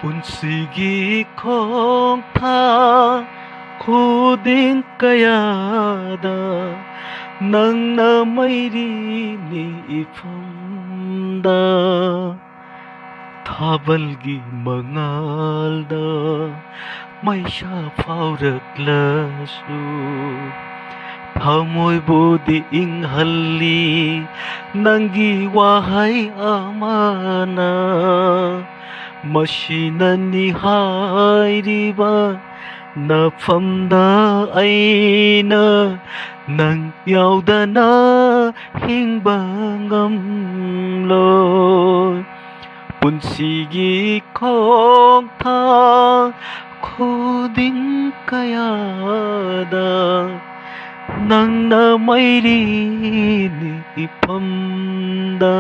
ꯄꯨꯟꯁꯤꯒꯤ ꯈꯣꯡꯊꯥꯡ ꯈꯨꯗꯤꯡ ꯀꯌꯥꯗ ꯅꯪꯅ ꯃꯩꯔꯤꯅꯤ ꯏꯐꯝꯗ ꯊꯥꯕꯜꯒꯤ ꯃꯉꯥꯜꯗ ꯃꯩꯁꯥ ꯐꯥꯎꯔꯛꯂꯁꯨ ꯊꯃꯣꯏꯕꯨꯗꯤ ꯏꯪꯍꯜꯂꯤ ꯅꯪꯒꯤ ꯋꯥꯍꯩ ꯑꯃꯅ ꯃꯁꯤꯅꯅꯤ ꯍꯥꯏꯔꯤꯕ ꯅꯐꯝꯗ ꯑꯩꯅ ꯅꯪ ꯌꯥꯎꯗꯅ ꯍꯤꯡꯕ ꯉꯝꯂꯣꯏ ꯄꯨꯟꯁꯤꯒꯤ ꯈꯣꯡꯊꯥꯡ ꯈꯨꯗꯤꯡ ꯀꯌꯥꯗ ꯅꯪꯅ ꯃꯩꯔꯤꯅꯤ ꯏꯐꯝꯗ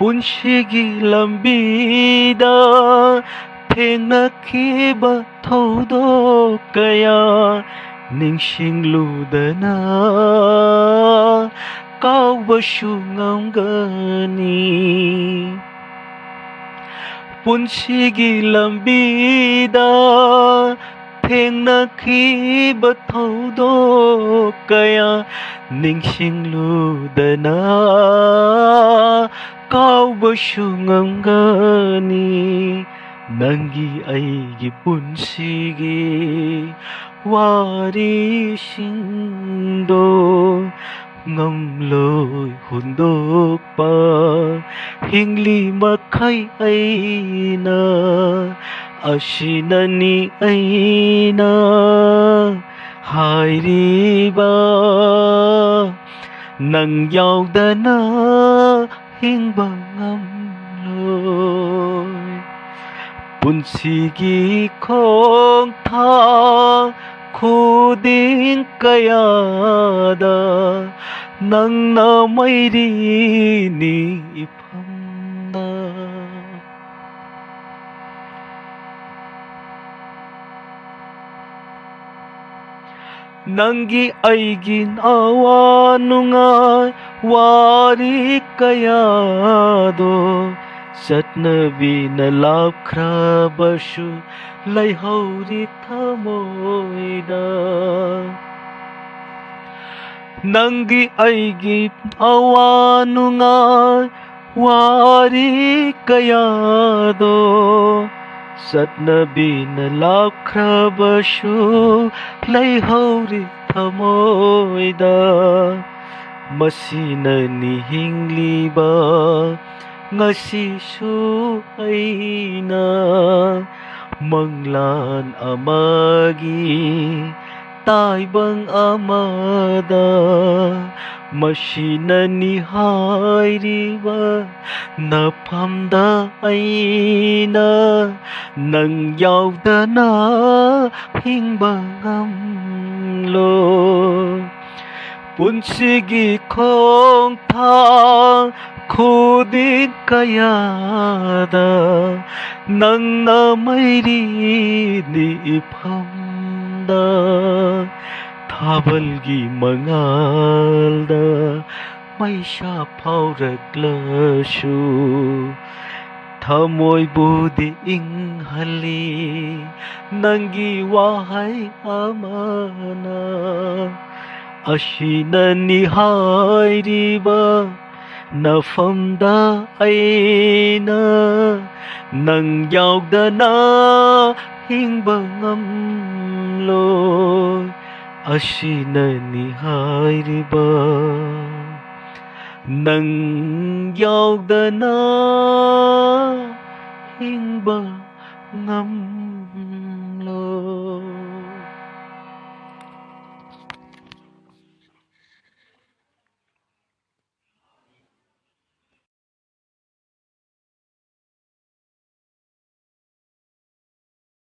ꯄꯨꯟꯁꯤꯒꯤ ꯂꯝꯕꯤꯗ ꯊꯦꯡꯅꯈꯤꯕ ꯊꯧꯗꯣꯛ ꯀꯌꯥ ꯅꯤꯡꯁꯤꯡꯂꯨꯗꯅ ꯀꯥꯎꯕꯁꯨ ꯉꯝꯒꯅꯤ ꯄꯨꯟꯁꯤꯒꯤ ꯂꯝꯕꯤꯗ ꯊꯦꯡꯅꯈꯤꯕ ꯊꯧꯗꯣꯛ ꯀꯌా ꯅꯤꯡꯁꯤꯡꯂꯨꯗꯅ ꯀꯥꯎꯕꯁꯨ ꯉꯝꯒꯅꯤ ꯅꯪꯒꯤ ꯑꯩꯒꯤ ꯄꯨꯟꯁꯤꯒꯤ ꯋꯥꯔꯤꯁꯤꯡꯗꯣ ꯉꯝꯂꯣꯏ ꯍꯨꯟꯗꯣꯛꯄ ꯍꯤꯡꯂꯤ ꯃꯈꯩ ꯑꯩꯅ ꯑꯁꯤꯅꯅꯤ ꯑꯩꯅ ꯍꯥꯏꯔꯤꯕ ꯅꯪ ꯌꯥꯎꯗꯅ ꯍꯤꯡꯕ ꯉꯝꯂꯣꯏ ꯄꯨꯟꯁꯤꯒꯤ ꯈꯣꯡꯊꯥꯡ ꯈꯨꯗꯤꯡ ꯀꯌꯥꯗ ꯅꯪꯅ ꯃꯩꯔꯤꯅꯤ ꯏꯐꯝꯗ ꯅꯪꯒꯤ ꯑꯩꯒꯤ ꯑꯋꯥ ꯅꯨꯡꯉꯥꯏ ꯋꯥꯔꯤ ꯀꯌꯥꯗꯣ ꯆꯠꯅꯕꯤꯅ ꯂꯥꯞꯈ꯭ꯔꯕꯁꯨ ꯂꯩꯍꯧꯔꯤ ꯊꯃꯣꯏꯗ ꯅꯪꯒꯤ ꯑꯩꯒꯤ ꯑꯋꯥ ꯅꯨꯡꯉꯥꯏ ꯋꯥꯔꯤ ꯀꯌꯥꯗꯣ ꯆꯠꯅꯕꯤꯅ ꯂꯥꯞꯈ꯭ꯔꯕꯁꯨ ꯂꯩꯍꯧꯔꯤ ꯊꯃꯣꯏꯗ ꯃꯁꯤꯅꯅꯤ ꯍꯤꯡꯂꯤꯕ ꯉꯁꯤꯁꯨ ꯑꯩꯅ ꯃꯪꯂꯥꯟ ꯑꯃꯒꯤ ꯇꯥꯏꯕꯪ ꯑꯃꯗ ꯃꯁꯤꯅꯅꯤ ꯍꯥꯏꯔꯤꯕ ꯅꯐꯝꯗ ꯑꯩꯅ ꯅꯪ ꯌꯥꯎꯗꯅ ꯍꯤꯡꯕ ꯉꯝꯂꯣꯏ ꯄꯨꯟꯁꯤꯒꯤ ꯈꯣꯡꯊꯥꯡ ꯈꯨꯗꯤꯡ ꯀꯌꯥꯗ ꯅꯪꯅ ꯃꯩꯔꯤꯅꯤ ꯏꯐꯝꯗ ꯊꯥꯕꯜꯒꯤ ꯃꯉꯥꯜꯗ ꯃꯩꯁꯥ ꯐꯥꯎꯔꯛꯂꯁꯨ ꯊꯃꯣꯏꯕꯨꯗꯤ ꯏꯪꯍꯜꯂꯤ ꯅꯪꯒꯤ ꯋꯥꯍꯩ ꯑꯃꯅ ꯑꯁꯤꯅꯅꯤ ꯍꯥꯏꯔꯤꯕ ꯅꯐꯝꯗ ꯑꯩꯅ ꯅꯪ ꯌꯥꯎꯗꯅ ꯍꯤꯡꯕ ꯉꯝꯂꯣꯏ ꯑꯁꯤꯅꯅꯤ ꯍꯥꯏꯔꯤꯕ ꯅꯪ ꯌꯥꯎꯗꯅ ꯍꯤꯡꯕ ꯉꯝꯂꯣꯏ